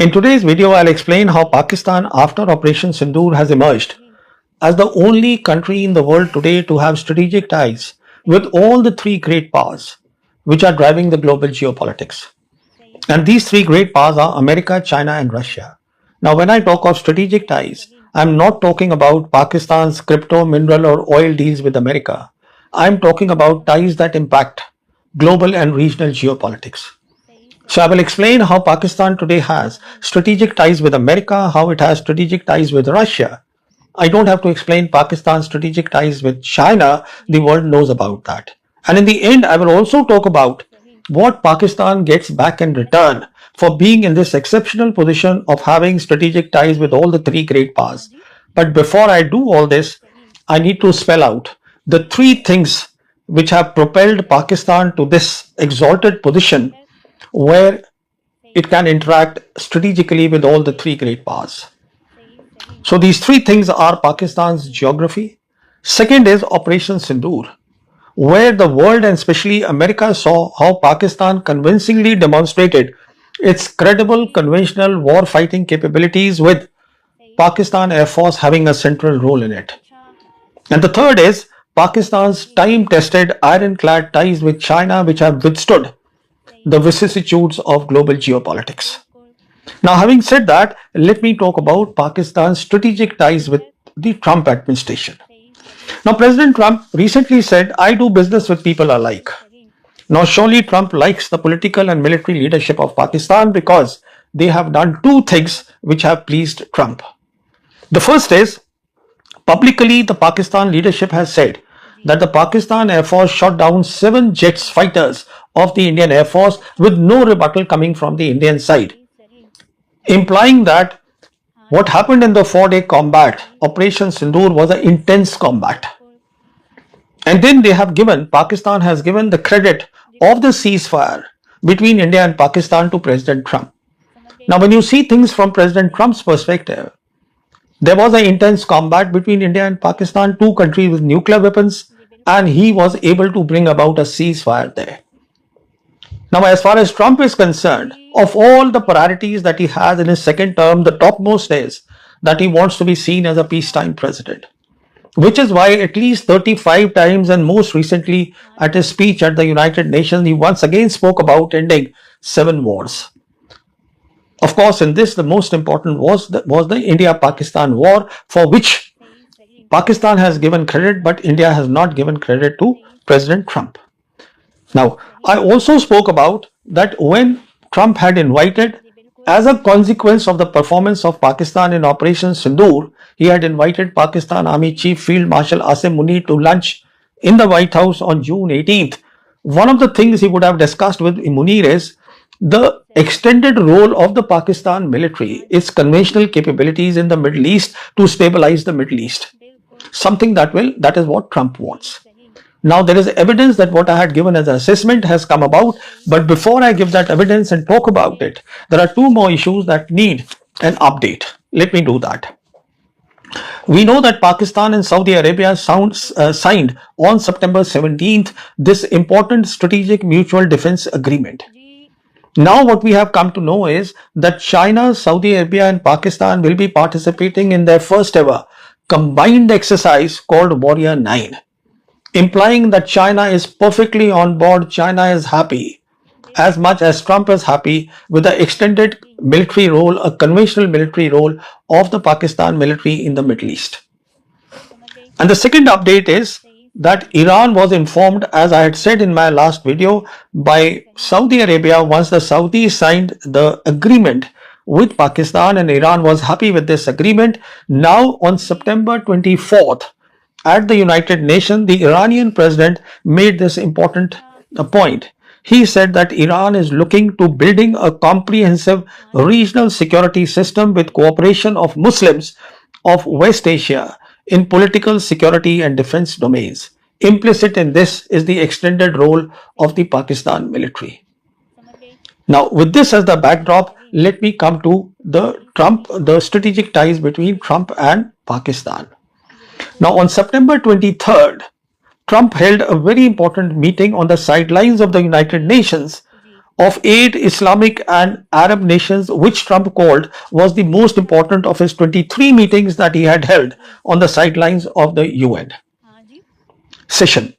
In today's video, I'll explain how Pakistan after Operation Sindoor has emerged as the only country in the world today to have strategic ties with all the three great powers which are driving the global geopolitics. And these three great powers are America, China and Russia. Now, when I talk of strategic ties, I'm not talking about Pakistan's crypto, mineral or oil deals with America. I'm talking about ties that impact global and regional geopolitics. So I will explain how Pakistan today has strategic ties with America, how it has strategic ties with Russia. I don't have to explain Pakistan's strategic ties with China. The world knows about that. And in the end, I will also talk about what Pakistan gets back in return for being in this exceptional position of having strategic ties with all the three great powers. But before I do all this, I need to spell out the three things which have propelled Pakistan to this exalted position where it can interact strategically with all the three great powers. So these three things are Pakistan's geography. Second is Operation Sindoor, where the world and especially America saw how Pakistan convincingly demonstrated its credible conventional war fighting capabilities with Pakistan Air Force having a central role in it. And the third is Pakistan's time-tested ironclad ties with China which have withstood the vicissitudes of global geopolitics. Now, having said that, let me talk about Pakistan's strategic ties with the Trump administration. Now, President Trump recently said, I do business with people alike. Now, surely Trump likes the political and military leadership of Pakistan because they have done two things which have pleased Trump. The first is, publicly the Pakistan leadership has said that the Pakistan Air Force shot down 7 jets fighters of the Indian Air Force with no rebuttal coming from the Indian side, implying that what happened in the 4-day combat, Operation Sindoor, was an intense combat. And then Pakistan has given the credit of the ceasefire between India and Pakistan to President Trump. Now, when you see things from President Trump's perspective, there was an intense combat between India and Pakistan, two countries with nuclear weapons, and he was able to bring about a ceasefire there. Now, as far as Trump is concerned, of all the priorities that he has in his second term, the topmost is that he wants to be seen as a peacetime president, which is why at least 35 times and most recently at his speech at the United Nations, he once again spoke about ending 7 wars. Of course, in this, the most important was the India-Pakistan war, for which Pakistan has given credit, but India has not given credit to President Trump. Now, I also spoke about that when Trump had invited, as a consequence of the performance of Pakistan in Operation Sindoor, he had invited Pakistan Army Chief Field Marshal Asim Munir to lunch in the White House on June 18th. One of the things he would have discussed with Munir is the extended role of the Pakistan military, its conventional capabilities in the Middle East to stabilize the Middle East. Something that is what Trump wants. Now, there is evidence that what I had given as an assessment has come about, but before I give that evidence and talk about it, there are 2 more issues that need an update. Let me do that. We know that Pakistan and Saudi Arabia signed on September 17th this important strategic mutual defense agreement. Now what we have come to know is that China, Saudi Arabia and Pakistan will be participating in their first ever combined exercise called Warrior 9, implying that China is perfectly on board. China is happy, as much as Trump is happy with the extended military role, a conventional military role of the Pakistan military in the Middle East. And the second update is that Iran was informed, as I had said in my last video, by Saudi Arabia once the Saudis signed the agreement with Pakistan, and Iran was happy with this agreement. Now on September 24th at the United Nations, the Iranian president made this important point. He said that Iran is looking to building a comprehensive regional security system with cooperation of Muslims of West Asia in political, security and defense domains. Implicit in this is the extended role of the Pakistan military. Now, with this as the backdrop, let me come to the strategic ties between Trump and Pakistan. Now, on September 23rd, Trump held a very important meeting on the sidelines of the United Nations of 8 Islamic and Arab nations, which Trump called was the most important of his 23 meetings that he had held on the sidelines of the UN session.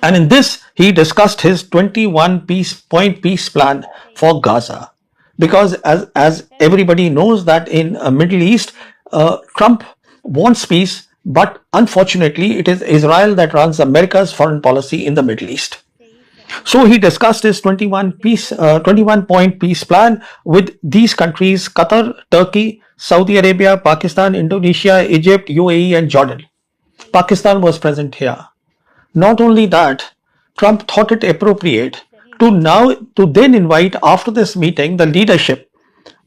And in this, he discussed his 21 point peace plan for Gaza. Because as everybody knows that in Middle East, Trump wants peace, but unfortunately, it is Israel that runs America's foreign policy in the Middle East. So he discussed his 21 point peace plan with these countries: Qatar, Turkey, Saudi Arabia, Pakistan, Indonesia, Egypt, UAE, and Jordan. Pakistan was present here. Not only that, Trump thought it appropriate to then invite, after this meeting, the leadership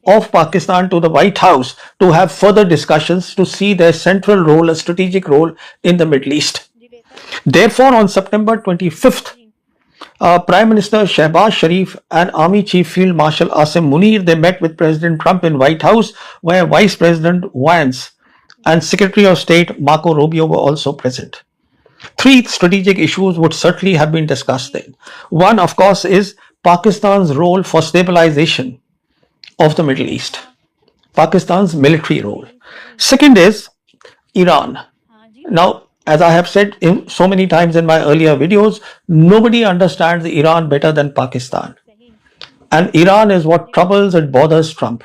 of Pakistan to the White House to have further discussions to see their central role, a strategic role in the Middle East. Therefore, on September 25th, Prime Minister Shehbaz Sharif and Army Chief Field Marshal Asim Munir, they met with President Trump in White House, where Vice President Vance and Secretary of State Marco Rubio were also present. 3 strategic issues would certainly have been discussed then. One, of course, is Pakistan's role for stabilization of the Middle East, Pakistan's military role. Second is Iran. Now, as I have said so many times in my earlier videos, nobody understands Iran better than Pakistan. And Iran is what troubles and bothers Trump.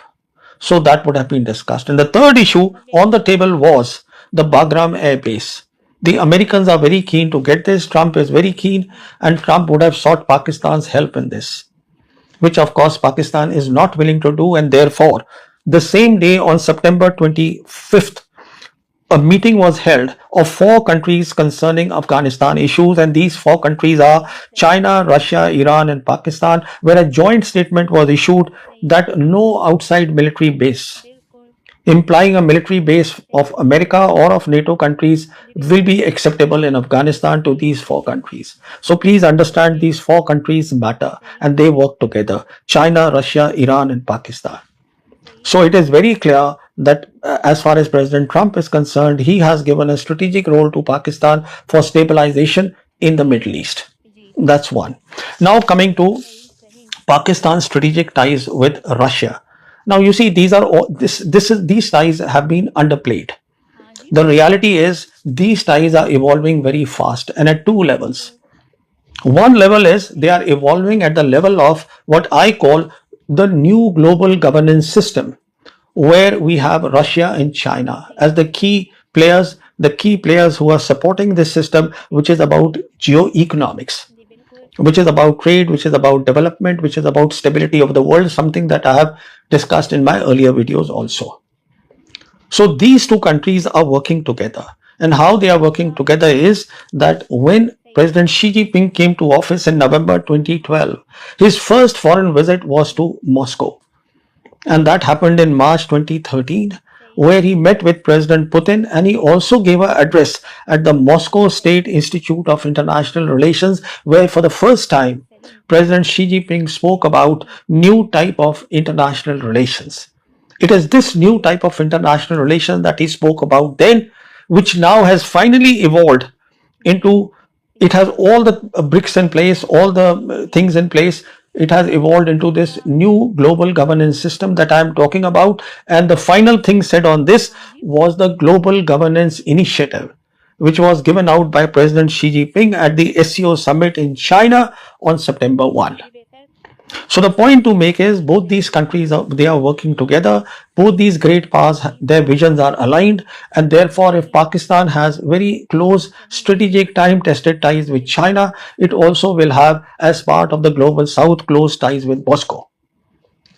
So that would have been discussed. And the third issue on the table was the Bagram Air Base. The Americans are very keen to get this. Trump is very keen, and Trump would have sought Pakistan's help in this, which of course Pakistan is not willing to do. And therefore, the same day on September 25th, a meeting was held of 4 countries concerning Afghanistan issues, and these 4 countries are China, Russia, Iran, and Pakistan, where a joint statement was issued that no outside military base, implying a military base of America or of NATO countries, will be acceptable in Afghanistan to these 4 countries. So please understand, these 4 countries matter and they work together: China, Russia, Iran, and Pakistan. So it is very clear that as far as President Trump is concerned, he has given a strategic role to Pakistan for stabilization in the Middle East. That's one. Now coming to Pakistan's strategic ties with Russia. Now you see, these ties have been underplayed. The reality is these ties are evolving very fast and at 2 levels. One level is they are evolving at the level of what I call the new global governance system, where we have Russia and China as the key players who are supporting this system, which is about geoeconomics, which is about trade, which is about development, which is about stability of the world, something that I have discussed in my earlier videos also. So these 2 countries are working together, and how they are working together is that when President Xi Jinping came to office in November 2012, his first foreign visit was to Moscow, and that happened in March 2013, where he met with President Putin, and he also gave an address at the Moscow State Institute of International Relations, where for the first time President Xi Jinping spoke about new type of international relations. It is this new type of international relation that he spoke about then, which now has finally evolved into, it has all the bricks in place, all the things in place. It has evolved into this new global governance system that I am talking about. And the final thing said on this was the Global Governance Initiative, which was given out by President Xi Jinping at the SCO summit in China on September 1. So the point to make is both these countries they are working together. Both these great powers, their visions are aligned, and therefore if Pakistan has very close strategic time-tested ties with China, it also will have, as part of the global south, close ties with Moscow.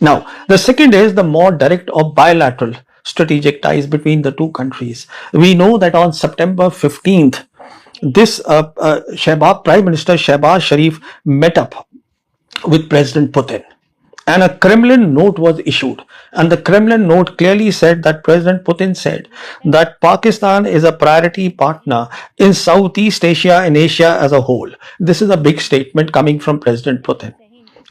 Now the second is the more direct or bilateral strategic ties between the 2 countries. We know that on September 15th, this Prime Minister Shehbaz Sharif met up with President Putin, and a Kremlin note was issued, and the Kremlin note clearly said that President Putin said that Pakistan is a priority partner in Southeast Asia and Asia as a whole. This is a big statement coming from President Putin.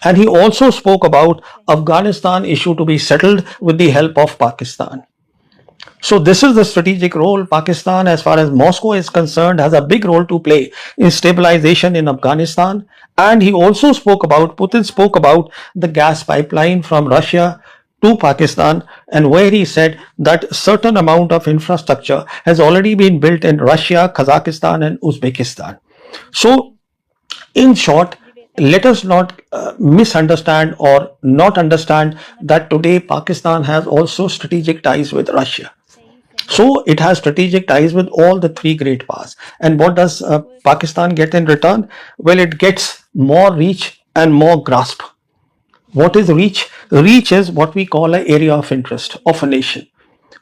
And he also spoke about Afghanistan issue to be settled with the help of Pakistan. So this is the strategic role. Pakistan, as far as Moscow is concerned, has a big role to play in stabilization in Afghanistan. And he also spoke about, Putin spoke about the gas pipeline from Russia to Pakistan, and where he said that certain amount of infrastructure has already been built in Russia, Kazakhstan and Uzbekistan. So in short, let us not misunderstand or not understand that today Pakistan has also strategic ties with Russia. So it has strategic ties with all the three great powers. And what does Pakistan get in return? Well, it gets more reach and more grasp. What is reach? Reach is what we call an area of interest of a nation,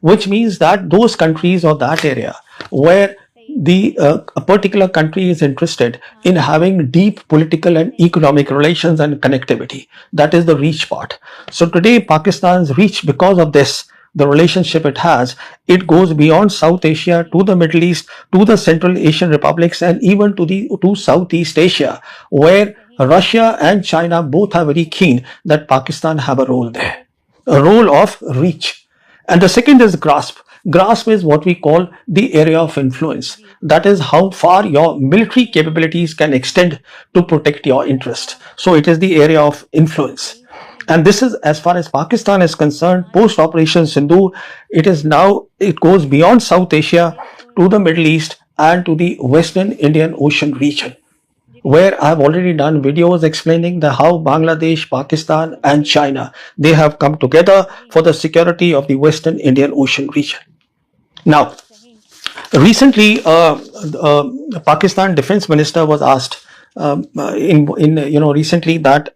which means that those countries or that area where a particular country is interested in having deep political and economic relations and connectivity. That is the reach part. So today Pakistan's reach, because of this, the relationship it has, it goes beyond South Asia to the Middle East, to the Central Asian republics, and even to Southeast Asia, where Russia and China both are very keen that Pakistan have a role there, a role of reach. And the second is grasp. Grasp is what we call the area of influence. That is how far your military capabilities can extend to protect your interest. So it is the area of influence. And this is, as far as Pakistan is concerned, post Operation Sindoor, it goes beyond South Asia to the Middle East and to the Western Indian Ocean region, where I have already done videos explaining how Bangladesh, Pakistan and China, they have come together for the security of the Western Indian Ocean region. Now, recently, the Pakistan Defense Minister was asked recently that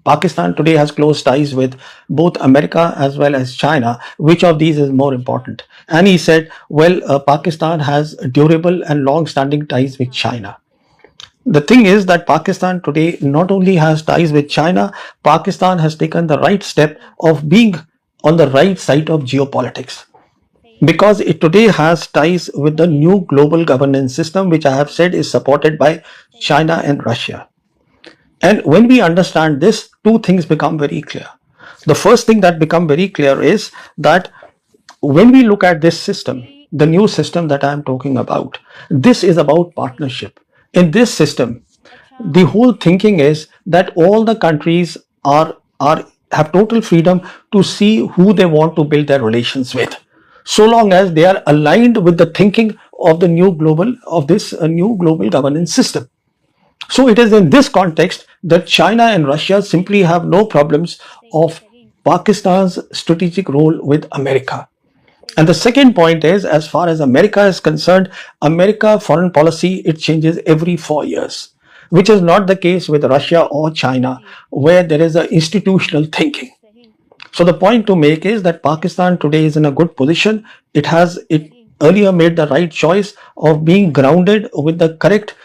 Pakistan today has close ties with both America as well as China. Which of these is more important? And he said, well, Pakistan has durable and long-standing ties with China. The thing is that Pakistan today not only has ties with China, Pakistan has taken the right step of being on the right side of geopolitics, because it today has ties with the new global governance system, which I have said is supported by China and Russia. And when we understand this, two things become very clear. The first thing that becomes very clear is that when we look at this system, the new system that I am talking about, this is about partnership. In this system, the whole thinking is that all the countries have total freedom to see who they want to build their relations with, so long as they are aligned with the thinking of the new global governance system. So it is in this context that China and Russia simply have no problems of Pakistan's strategic role with America. And the second point is, as far as America is concerned, America foreign policy, it changes every 4 years, which is not the case with Russia or China, where there is an institutional thinking. So the point to make is that Pakistan today is in a good position. It earlier made the right choice of being grounded with the correct